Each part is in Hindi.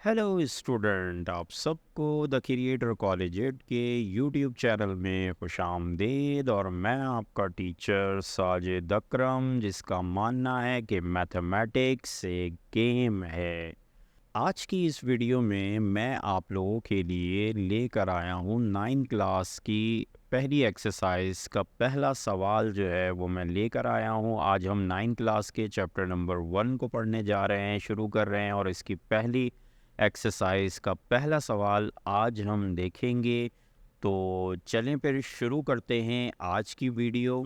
हेलो स्टूडेंट, आप सबको द क्रिएटर कॉलेज एड के यूट्यूब चैनल में खुशामदीद। और मैं आपका टीचर साजिद अकरम, जिसका मानना है कि मैथमेटिक्स एक गेम है। आज की इस वीडियो में मैं आप लोगों के लिए लेकर आया हूँ 9 क्लास की पहली एक्सरसाइज का पहला सवाल जो है वो मैं लेकर आया हूँ। आज हम 9 क्लास के चैप्टर नंबर 1 को पढ़ने जा रहे हैं, शुरू कर रहे हैं, और इसकी पहली एक्सरसाइज का पहला सवाल आज हम देखेंगे। तो चलें फिर शुरू करते हैं आज की वीडियो।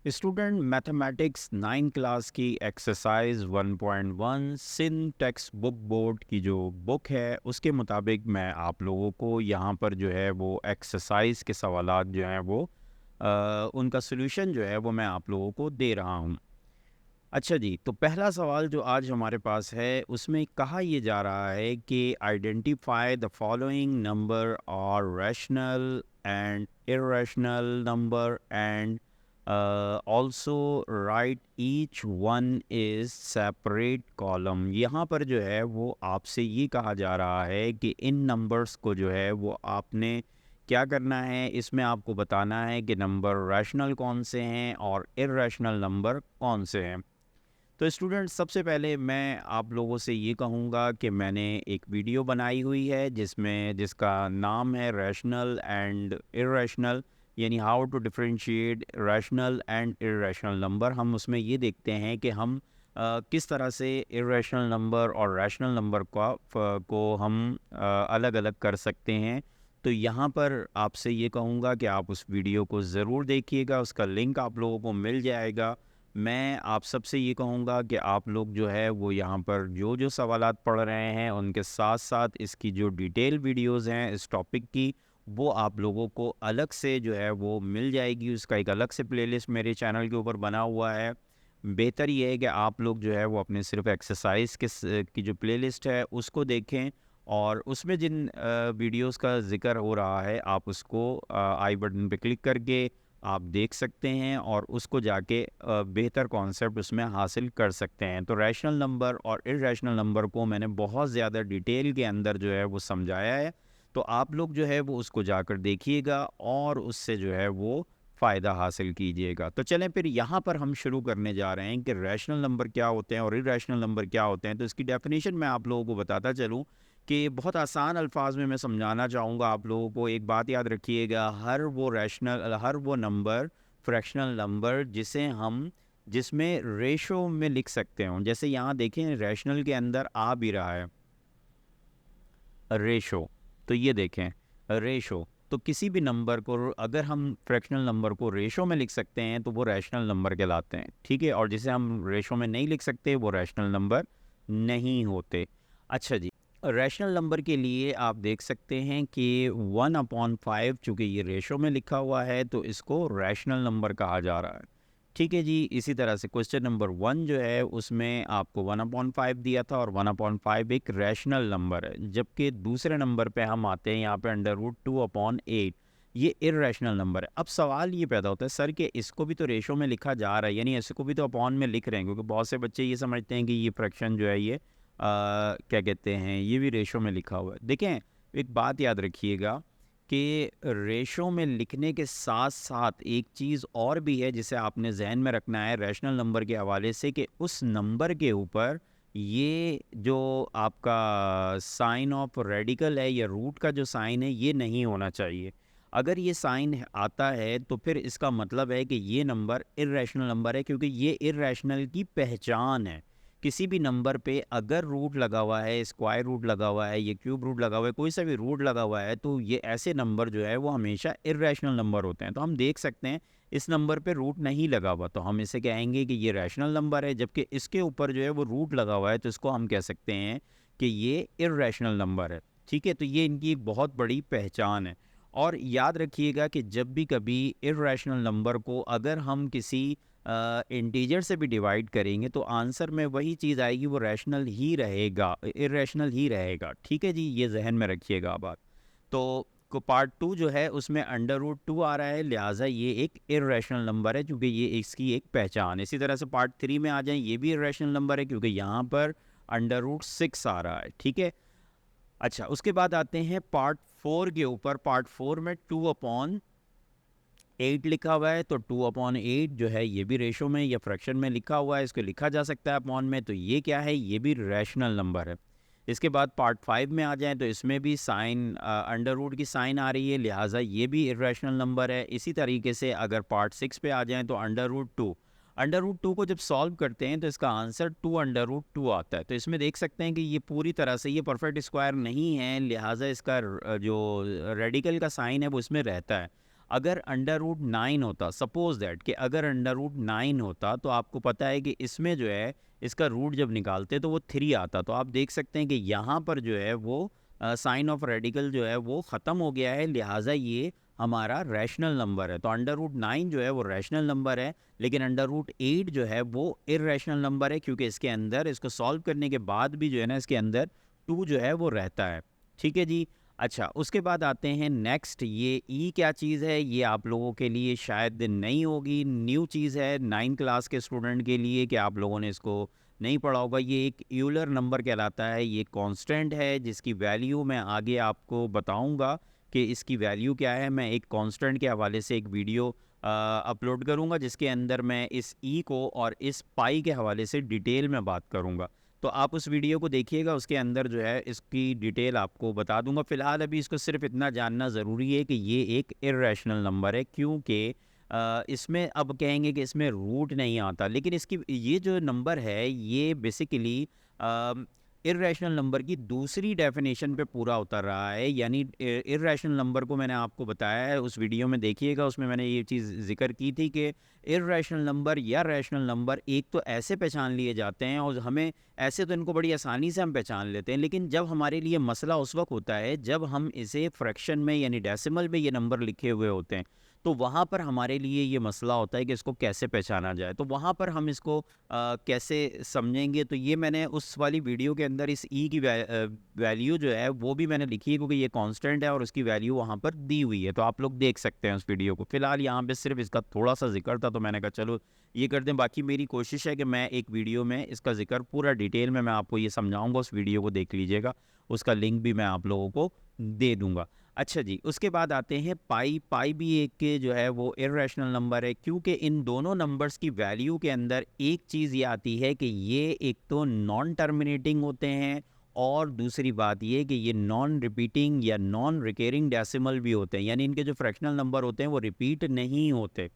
स्टूडेंट, मैथमेटिक्स 9 क्लास की एक्सरसाइज 1.1 सिन टेक्स्ट बुक बोर्ड की जो बुक है उसके मुताबिक मैं आप लोगों को यहाँ पर जो है वो एक्सरसाइज के सवालात जो हैं वो उनका सॉल्यूशन जो है वो मैं आप लोगों को दे रहा हूँ। अच्छा जी, तो पहला सवाल जो आज हमारे पास है उसमें कहा ये जा रहा है कि आइडेंटिफाई द फॉलोइंग नंबर और rational and irrational number and also right each one is separate column. यहाँ पर जो है वो आपसे ये कहा जा रहा है कि इन नंबर्स को जो है वो आपने क्या करना है, इसमें आपको बताना है कि नंबर रैशनल कौन से हैं और इरेशनल नंबर कौन से हैं। तो स्टूडेंट, सबसे पहले मैं आप लोगों से ये कहूँगा कि मैंने एक वीडियो बनाई हुई है जिसका नाम है रैशनल एंड इरेशनल, यानी how to differentiate rational and irrational number. हम उसमें ये देखते हैं कि हम किस तरह से इरेशनल नंबर और रैशनल नंबर को हम अलग अलग कर सकते हैं। तो यहाँ पर आपसे ये कहूँगा कि आप उस वीडियो को ज़रूर देखिएगा, उसका लिंक आप लोगों को मिल जाएगा। मैं आप सबसे ये कहूँगा कि आप लोग जो है वो यहाँ पर जो जो सवालात पढ़ रहे हैं उनके साथ साथ इसकी जो डिटेल वीडियोज़ हैं इस टॉपिक की, वो आप लोगों को अलग से जो है वो मिल जाएगी। उसका एक अलग से प्लेलिस्ट मेरे चैनल के ऊपर बना हुआ है। बेहतर ये है कि आप लोग जो है वो अपने सिर्फ एक्सरसाइज की जो प्लेलिस्ट है उसको देखें, और उसमें जिन वीडियोस का ज़िक्र हो रहा है आप उसको आई बटन पे क्लिक करके आप देख सकते हैं और उसको जाके बेहतर कॉन्सेप्ट उसमें हासिल कर सकते हैं। तो रैशनल नंबर और इरेशनल नंबर को मैंने बहुत ज़्यादा डिटेल के अंदर जो है वो समझाया है। तो आप लोग जो है वो उसको जाकर देखिएगा और उससे जो है वो फ़ायदा हासिल कीजिएगा। तो चलें फिर यहाँ पर हम शुरू करने जा रहे हैं कि रैशनल नंबर क्या होते हैं और इरेशनल नंबर क्या होते हैं। तो इसकी डेफिनेशन मैं आप लोगों को बताता चलूँ कि बहुत आसान अल्फाज में मैं समझाना चाहूँगा आप लोगों को। एक बात याद रखिएगा, हर वो नंबर फ्रैक्शनल नंबर जिसमें रेशो में लिख सकते हो, जैसे यहाँ देखें रैशनल के अंदर आ भी रहा है रेशो। तो ये देखें रेशो, तो किसी भी नंबर को अगर हम फ्रैक्शनल नंबर को रेशो में लिख सकते हैं तो वो रैशनल नंबर कहलाते हैं, ठीक है। और जिसे हम रेशो में नहीं लिख सकते वो रैशनल नंबर नहीं होते। अच्छा जी, रैशनल नंबर के लिए आप देख सकते हैं कि 1/5, चूँकि ये रेशो में लिखा हुआ है तो इसको रैशनल नंबर कहा जा रहा है, ठीक है जी। इसी तरह से क्वेश्चन नंबर 1 जो है उसमें आपको 1/5 दिया था और 1/5 एक रैशनल नंबर है, जबकि दूसरे नंबर पे हम आते हैं यहाँ पे √2/8, ये इरेशनल नंबर है। अब सवाल ये पैदा होता है सर कि इसको भी तो रेशो में लिखा जा रहा है, यानी इसको भी तो अपॉन में लिख रहे हैं, क्योंकि बहुत से बच्चे ये समझते हैं कि ये फ्रैक्शन जो है ये क्या कहते हैं, ये भी रेशो में लिखा हुआ है। देखें, एक बात याद रखिएगा कि रेशो में लिखने के साथ साथ एक चीज़ और भी है जिसे आपने जहन में रखना है रैशनल नंबर के हवाले से, कि उस नंबर के ऊपर ये जो आपका साइन ऑफ रेडिकल है या रूट का जो साइन है ये नहीं होना चाहिए। अगर ये साइन आता है तो फिर इसका मतलब है कि ये नंबर इरेशनल नंबर है, क्योंकि ये इरेशनल की पहचान है। किसी भी नंबर पे अगर रूट लगा हुआ है, स्क्वायर रूट लगा हुआ है, ये क्यूब रूट लगा हुआ है, कोई सा भी रूट लगा हुआ है, तो ये ऐसे नंबर जो है वो हमेशा इरेशनल नंबर होते हैं। तो हम देख सकते हैं इस नंबर पे रूट नहीं लगा हुआ तो हम इसे कहेंगे कि ये रैशनल नंबर है, जबकि इसके ऊपर जो है वो रूट लगा हुआ है तो इसको हम कह सकते हैं कि ये इरेशनल नंबर है, ठीक है। तो ये इनकी एक बहुत बड़ी पहचान है। और याद रखिएगा कि जब भी कभी इरेशनल नंबर को अगर हम किसी इंटीजर से भी डिवाइड करेंगे तो आंसर में वही चीज़ आएगी, वो रैशनल ही रहेगा, इर्रेशनल ही रहेगा। ठीक है जी, ये जहन में रखिएगा आप बात। तो पार्ट 2 जो है उसमें अंडर रूट 2 आ रहा है, लिहाजा ये एक इर्रेशनल नंबर है क्योंकि ये इसकी एक पहचान है। इसी तरह से पार्ट 3 में आ जाएं, ये भी इर्रेशनल नंबर है क्योंकि यहाँ पर अंडर रूट 6 आ रहा है। ठीक है, अच्छा उसके बाद आते हैं पार्ट 4 के ऊपर। पार्ट 4 में 2/8 लिखा हुआ है, तो 2/8 जो है ये भी रेशो में या फ्रैक्शन में लिखा हुआ है, इसको लिखा जा सकता है अपॉन में, तो ये क्या है, ये भी रैशनल नंबर है। इसके बाद पार्ट 5 में आ जाएं तो इसमें भी साइन अंडर रूट की साइन आ रही है, लिहाजा ये भी इरेशनल नंबर है। इसी तरीके से अगर पार्ट 6 पे आ जाएं तो अंडर रूट टू को जब सॉल्व करते हैं तो इसका आंसर 2/√2 आता है। तो इसमें देख सकते हैं कि ये पूरी तरह से ये परफेक्ट स्क्वायर नहीं है, लिहाजा इसका जो रेडिकल का साइन है वो इसमें रहता है। अगर अंडर रूट 9 होता, सपोज दैट कि अगर अंडर रूट 9 होता, तो आपको पता है कि इसमें जो है इसका रूट जब निकालते तो वो 3 आता। तो आप देख सकते हैं कि यहाँ पर जो है वो साइन ऑफ रेडिकल जो है वो ख़त्म हो गया है, लिहाजा ये हमारा रैशनल नंबर है। तो अंडर रूट 9 जो है वो रैशनल नंबर है, लेकिन अंडर रूट 8 जो है वो इर्रेशनल नंबर है क्योंकि इसके अंदर इसको सॉल्व करने के बाद भी जो है ना इसके अंदर 2 जो है वो रहता है। ठीक है जी, अच्छा उसके बाद आते हैं नेक्स्ट, ये ई क्या चीज़ है, ये आप लोगों के लिए शायद नहीं होगी, न्यू चीज़ है 9 क्लास के स्टूडेंट के लिए कि आप लोगों ने इसको नहीं पढ़ा होगा। ये एक यूलर नंबर कहलाता है, ये कांस्टेंट है जिसकी वैल्यू मैं आगे आपको बताऊंगा कि इसकी वैल्यू क्या है। मैं एक कांस्टेंट के हवाले से एक वीडियो अपलोड करूंगा जिसके अंदर मैं इस ई को और इस पाई के हवाले से डिटेल में बात करूंगा, तो आप उस वीडियो को देखिएगा, उसके अंदर जो है इसकी डिटेल आपको बता दूंगा। फ़िलहाल अभी इसको सिर्फ इतना जानना ज़रूरी है कि ये एक इर्रेशनल नंबर है क्योंकि इसमें अब कहेंगे कि इसमें रूट नहीं आता, लेकिन इसकी ये जो नंबर है ये बेसिकली इर्रेशनल नंबर की दूसरी डेफिनेशन पे पूरा उतर रहा है। यानी इर्रेशनल नंबर को मैंने आपको बताया है, उस वीडियो में देखिएगा, उसमें मैंने ये चीज़ जिक्र की थी कि इर्रेशनल नंबर या रैशनल नंबर एक तो ऐसे पहचान लिए जाते हैं और हमें ऐसे तो इनको बड़ी आसानी से हम पहचान लेते हैं, लेकिन जब हमारे लिए मसला उस वक्त होता है जब हम इसे फ्रैक्शन में यानी डेसिमल में ये नंबर लिखे हुए होते हैं, तो वहाँ पर हमारे लिए ये मसला होता है कि इसको कैसे पहचाना जाए। तो वहाँ पर हम इसको कैसे समझेंगे, तो ये मैंने उस वाली वीडियो के अंदर इस ई की वैल्यू जो है वो भी मैंने लिखी है क्योंकि ये कांस्टेंट है और उसकी वैल्यू वहाँ पर दी हुई है, तो आप लोग देख सकते हैं उस वीडियो को। फिलहाल यहाँ पे सिर्फ इसका थोड़ा सा जिक्र था तो मैंने कहा चलो ये कर दें। बाकी मेरी कोशिश है कि मैं एक वीडियो में इसका जिक्र पूरा डिटेल में मैं आपको ये समझाऊंगा, उस वीडियो को देख लीजिएगा, उसका लिंक भी मैं आप लोगों को दे दूंगा। अच्छा जी, उसके बाद आते हैं पाई भी एक के जो है वो इर्रेशनल नंबर है क्योंकि इन दोनों नंबर्स की वैल्यू के अंदर एक चीज़ ये आती है कि ये एक तो नॉन टर्मिनेटिंग होते हैं और दूसरी बात ये कि ये नॉन रिपीटिंग या नॉन रिकरिंग डेसिमल भी होते हैं, यानी इनके जो फ्रैक्शनल नंबर होते हैं वो रिपीट नहीं होते।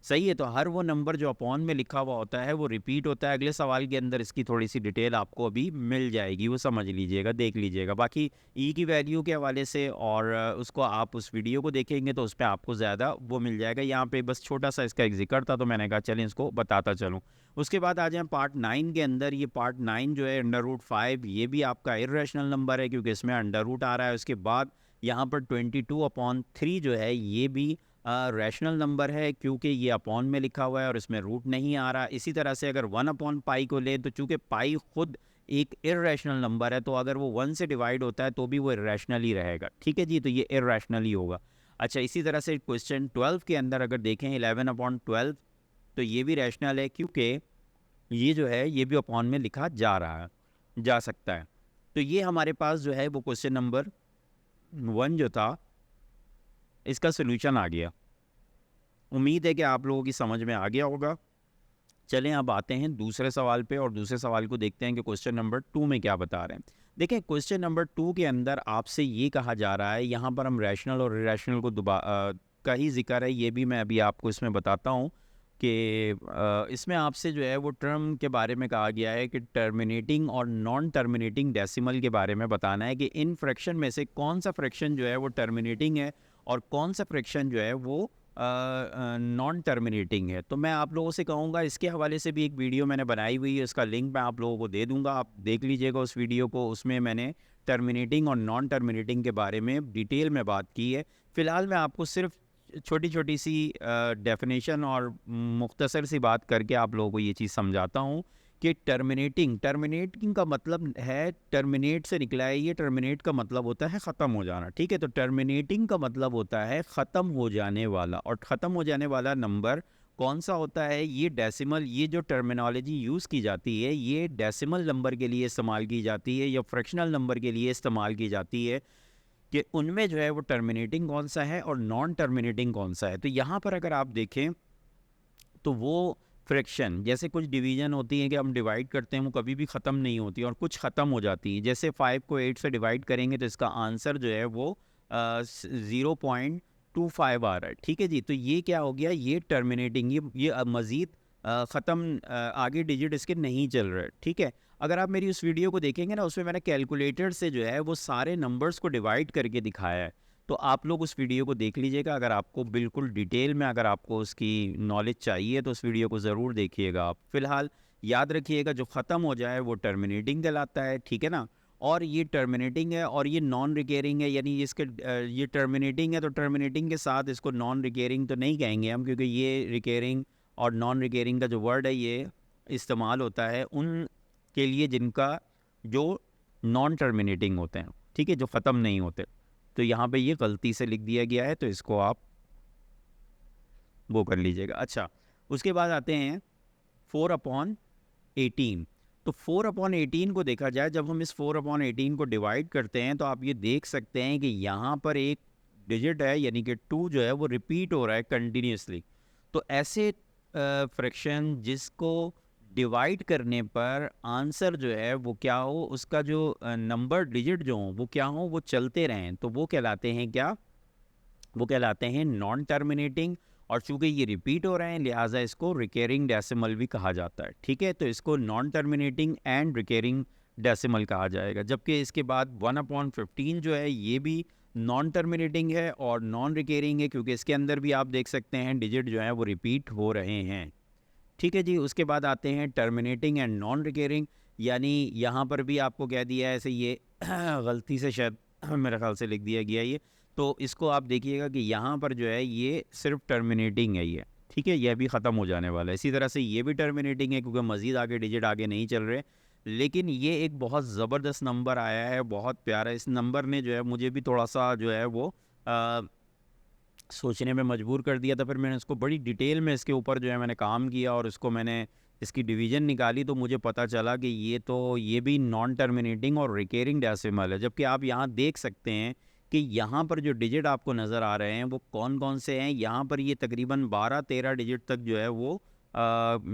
सही है, तो हर वो नंबर जो अपॉन में लिखा हुआ होता है वो रिपीट होता है। अगले सवाल के अंदर इसकी थोड़ी सी डिटेल आपको अभी मिल जाएगी, वो समझ लीजिएगा, देख लीजिएगा। बाकी ई की वैल्यू के हवाले से और उसको आप उस वीडियो को देखेंगे तो उस पर आपको ज़्यादा वो मिल जाएगा। यहाँ पे बस छोटा सा इसका एक जिक्र था तो मैंने कहा चलें इसको बताता चलूँ। उसके बाद आ जाए पार्ट 9 के अंदर। ये पार्ट 9 जो है अंडर रूट 5, ये भी आपका इर्रेशनल नंबर है क्योंकि इसमें अंडर रूट आ रहा है। उसके बाद यहाँ पर 22/3 जो है ये भी रैशनल नंबर है क्योंकि ये अपॉन में लिखा हुआ है और इसमें रूट नहीं आ रहा। इसी तरह से अगर 1/पाई को ले तो चूंकि पाई खुद एक इर्रेशनल नंबर है तो अगर वो 1 से डिवाइड होता है तो भी वो इर्रेशनल ही रहेगा। ठीक है जी, तो ये इर्रेशनल ही होगा। अच्छा, इसी तरह से क्वेश्चन 12 के अंदर अगर देखें 11/12, तो ये भी रैशनल है क्योंकि ये जो है ये भी अपॉन में लिखा जा सकता है। तो ये हमारे पास जो है वो क्वेश्चन नंबर 1 जो था इसका सोल्यूशन आ गया। उम्मीद है कि आप लोगों की समझ में आ गया होगा। चलें अब आते हैं दूसरे सवाल पे और दूसरे सवाल को देखते हैं कि क्वेश्चन नंबर 2 में क्या बता रहे हैं। देखें, क्वेश्चन नंबर 2 के अंदर आपसे ये कहा जा रहा है, यहाँ पर हम रैशनल और इरेशनल को का ही जिक्र है, ये भी मैं अभी आपको इसमें बताता हूँ कि इसमें आपसे जो है वो टर्म के बारे में कहा गया है कि टर्मिनेटिंग और नॉन टर्मिनेटिंग डेसिमल के बारे में बताना है कि इन फ्रैक्शन में से कौन सा फ्रैक्शन जो है वो टर्मिनेटिंग है और कौन सा फ्रैक्शन जो है वो नॉन टर्मिनेटिंग है। तो मैं आप लोगों से कहूँगा इसके हवाले से भी एक वीडियो मैंने बनाई हुई है, इसका लिंक मैं आप लोगों को दे दूँगा, आप देख लीजिएगा उस वीडियो को। उसमें मैंने टर्मिनेटिंग और नॉन टर्मिनेटिंग के बारे में डिटेल में बात की है। फ़िलहाल मैं आपको सिर्फ छोटी छोटी सी डेफिनेशन और मुख्तसर सी बात करके आप लोगों को ये चीज़ समझाता हूँ कि टर्मिनेटिंग का मतलब है, टर्मिनेट से निकला है ये, टर्मिनेट का मतलब होता है ख़त्म हो जाना, ठीक है। तो टर्मिनेटिंग का मतलब होता है ख़त्म हो जाने वाला, और ख़त्म हो जाने वाला नंबर कौन सा होता है? ये डेसिमल, ये जो टर्मिनोलॉजी यूज़ की जाती है ये डेसिमल नंबर के लिए इस्तेमाल की जाती है या फ्रैक्शनल नंबर के लिए इस्तेमाल की जाती है, कि उनमें जो है वो टर्मिनेटिंग कौन सा है और नॉन टर्मिनेटिंग कौन सा है। तो यहाँ पर अगर आप देखें तो वो फ्रैक्शन, जैसे कुछ डिवीजन होती है कि हम डिवाइड करते हैं वो कभी भी ख़त्म नहीं होती और कुछ ख़त्म हो जाती है। जैसे 5 को 8 से डिवाइड करेंगे तो इसका आंसर जो है वो 0.25 आ रहा है, ठीक है जी। तो ये क्या हो गया, ये टर्मिनेटिंग, ये मज़ीद ख़त्म आगे डिजिट इसके नहीं चल रहे, ठीक है। अगर आप मेरी उस वीडियो को देखेंगे ना, उसमें मैंने कैलकुलेटर से जो है वो सारे नंबर्स को डिवाइड करके दिखाया है, तो आप लोग उस वीडियो को देख लीजिएगा। अगर आपको बिल्कुल डिटेल में अगर आपको उसकी नॉलेज चाहिए तो उस वीडियो को ज़रूर देखिएगा आप। फ़िलहाल याद रखिएगा जो ख़त्म हो जाए वो टर्मिनेटिंग कहलाता है, ठीक है ना। और ये टर्मिनेटिंग है और ये नॉन रिकरिंग है, यानी इसके ये टर्मिनेटिंग है तो टर्मिनेटिंग के साथ इसको नॉन रिकरिंग तो नहीं कहेंगे हम, क्योंकि ये रिकरिंग और नॉन रिकरिंग का जो वर्ड है ये इस्तेमाल होता है उन के लिए जिनका जो नॉन टर्मिनेटिंग होते हैं, ठीक है, जो ख़त्म नहीं होते। तो यहाँ पे ये गलती से लिख दिया गया है, तो इसको आप वो कर लीजिएगा। अच्छा, उसके बाद आते हैं 4/18। तो 4/18 को देखा जाए, जब हम इस 4/18 को डिवाइड करते हैं तो आप ये देख सकते हैं कि यहाँ पर एक डिजिट है, यानी कि 2 जो है वो रिपीट हो रहा है कंटिन्यूसली। तो ऐसे फ्रैक्शन जिसको डिवाइड करने पर आंसर जो है वो क्या हो, उसका जो नंबर डिजिट जो हो वो क्या हो, वो चलते रहें, तो वो कहलाते हैं क्या, वो कहलाते हैं नॉन टर्मिनेटिंग। और चूंकि ये रिपीट हो रहे हैं लिहाजा इसको रिकरिंग डेसिमल भी कहा जाता है, ठीक है। तो इसको non terminating and recurring decimal कहा जाएगा। जबकि इसके बाद 1/15 जो है ये भी नॉन टर्मिनेटिंग है और नॉन रिकरिंग है, क्योंकि इसके अंदर भी आप देख सकते हैं डिजिट जो है वो रिपीट हो रहे हैं, ठीक है जी। उसके बाद आते हैं टर्मिनेटिंग एंड नॉन रिकरिंग, यानी यहाँ पर भी आपको कह दिया है ऐसे, ये गलती से शायद मेरे ख्याल से लिख दिया गया ये। तो इसको आप देखिएगा कि यहाँ पर जो है ये सिर्फ टर्मिनेटिंग है ये, ठीक है, यह भी ख़त्म हो जाने वाला है। इसी तरह से ये भी टर्मिनेटिंग है क्योंकि मज़ीद आगे डिजिट आगे नहीं चल रहे। लेकिन ये एक बहुत ज़बरदस्त नंबर आया है, बहुत प्यारा। इस नंबर ने जो है मुझे भी थोड़ा सा जो है वो सोचने में मजबूर कर दिया था। फिर मैंने उसको बड़ी डिटेल में इसके ऊपर जो है मैंने काम किया और इसको मैंने इसकी डिवीज़न निकाली, तो मुझे पता चला कि ये भी नॉन टर्मिनेटिंग और रिकरिंग डेसिमल है। जबकि आप यहाँ देख सकते हैं कि यहाँ पर जो डिजिट आपको नज़र आ रहे हैं वो कौन कौन से हैं। यहाँ पर ये तकरीबन 12-13 डिजिट तक जो है वो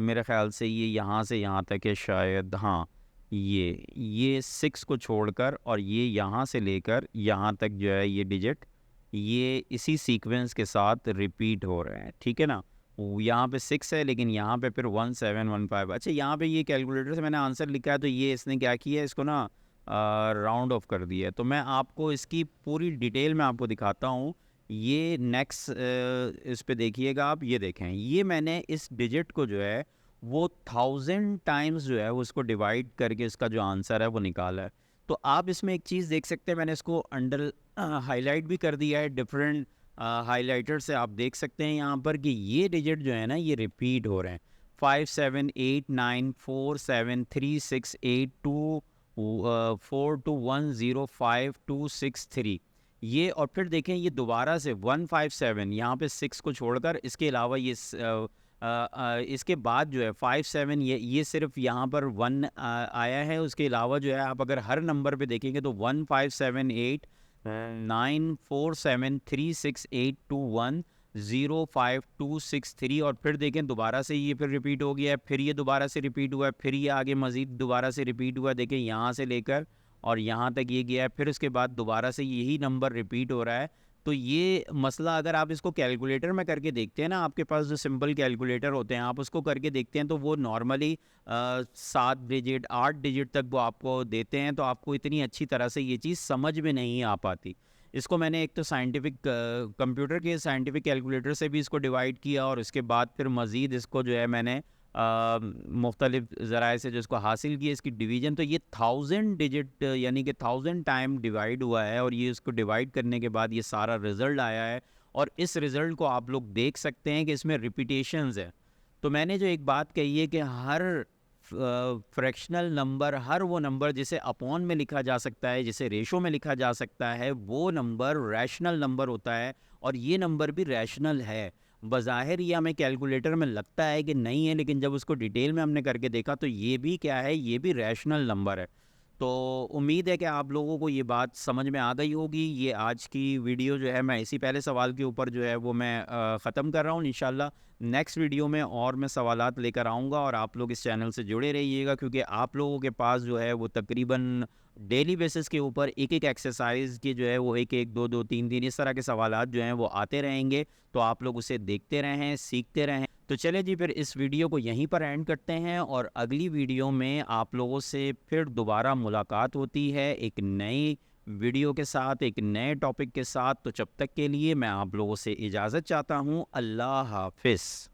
मेरे ख़्याल से ये यहाँ से यहाँ तक है शायद, हाँ, ये 6 को छोड़कर और ये यहाँ से लेकर यहाँ तक जो है ये डिजिट ये इसी सीक्वेंस के साथ रिपीट हो रहे हैं, ठीक है ना। यहाँ पे 6 है लेकिन यहाँ पे फिर 1715। अच्छा, यहाँ पे ये कैलकुलेटर से मैंने आंसर लिखा है तो ये इसने क्या किया है, इसको ना राउंड ऑफ कर दिया है। तो मैं आपको इसकी पूरी डिटेल में आपको दिखाता हूँ। ये नेक्स्ट इस पे देखिएगा आप, ये देखें, ये मैंने इस डिजिट को जो है वो 1000 टाइम्स जो है वो उसको डिवाइड करके इसका जो आंसर है वो निकाला है। तो आप इसमें एक चीज़ देख सकते हैं, मैंने इसको अंडर हाईलाइट भी कर दिया है डिफरेंट हाइलाइटर से। आप देख सकते हैं यहाँ पर कि ये डिजिट जो है ना ये रिपीट हो रहे हैं। 5 7 8 9 4 7 3 6 8 2 4 2 1 0 5 2 6 3, ये। और फिर देखें ये दोबारा से 157, यहाँ पे 6 को छोड़कर, इसके अलावा ये इसके बाद जो है 5 7, ये सिर्फ यहाँ पर 1 आया है। उसके अलावा जो है आप अगर हर नंबर पे देखेंगे तो 1 5 7 8 9 4 7 3 6 8 2 1 0 5 2 6 3, और फिर देखें दोबारा से ये फिर रिपीट हो गया है, फिर ये दोबारा से रिपीट हुआ है, फिर ये आगे मज़ीद दोबारा से रिपीट हुआ है। देखें यहाँ से लेकर और यहाँ तक ये गया है, फिर उसके बाद दोबारा से यही नंबर रिपीट हो रहा है। तो ये मसला अगर आप इसको कैलकुलेटर में करके देखते हैं ना, आपके पास जो सिंपल कैलकुलेटर होते हैं आप उसको करके देखते हैं तो वो नॉर्मली 7 डिजिट 8 डिजिट तक वो आपको देते हैं, तो आपको इतनी अच्छी तरह से ये चीज़ समझ में नहीं आ पाती। इसको मैंने एक तो साइंटिफिक कंप्यूटर के साइंटिफिक कैलकुलेटर से भी इसको डिवाइड किया और उसके बाद फिर मज़ीद इसको जो है मैंने मुख्तलिफ ज़राए से जो इसको हासिल किया इसकी डिवीज़न। तो ये 1000 डिजिट यानी कि 1000 टाइम डिवाइड हुआ है और ये इसको डिवाइड करने के बाद ये सारा रिज़ल्ट आया है। और इस रिज़ल्ट को आप लोग देख सकते हैं कि इसमें रिपीटेशंस है। तो मैंने जो एक बात कही है कि हर फ्रैक्शनल नंबर, हर वो नंबर जिसे अपॉन में लिखा जा सकता है, जिसे रेशो में लिखा जा सकता है, वो नंबर रैशनल नंबर होता है और ये नंबर भी रैशनल है। बज़ाहिर ये हमें कैलकुलेटर में लगता है कि नहीं है, लेकिन जब उसको डिटेल में हमने करके देखा तो ये भी क्या है, ये भी रैशनल नंबर है। तो उम्मीद है कि आप लोगों को ये बात समझ में आ गई होगी। ये आज की वीडियो जो है मैं इसी पहले सवाल के ऊपर जो है वो मैं ख़त्म कर रहा हूँ। इंशाल्लाह नेक्स्ट वीडियो में और मैं सवालात लेकर आऊँगा और आप लोग इस चैनल से जुड़े रहिएगा, क्योंकि आप लोगों के पास जो है वो तकरीबन डेली बेसिस के ऊपर एक-एक एक्सरसाइज के जो है वो 1-1, 2-2, 3-3 इस तरह के सवालात जो हैं वो आते रहेंगे। तो आप लोग उसे देखते रहें, सीखते रहें। तो चलिए जी, फिर इस वीडियो को यहीं पर एंड करते हैं और अगली वीडियो में आप लोगों से फिर दोबारा मुलाकात होती है एक नई वीडियो के साथ, एक नए टॉपिक के साथ। तो जब तक के लिए मैं आप लोगों से इजाज़त चाहता हूँ। अल्लाह हाफ़िज़।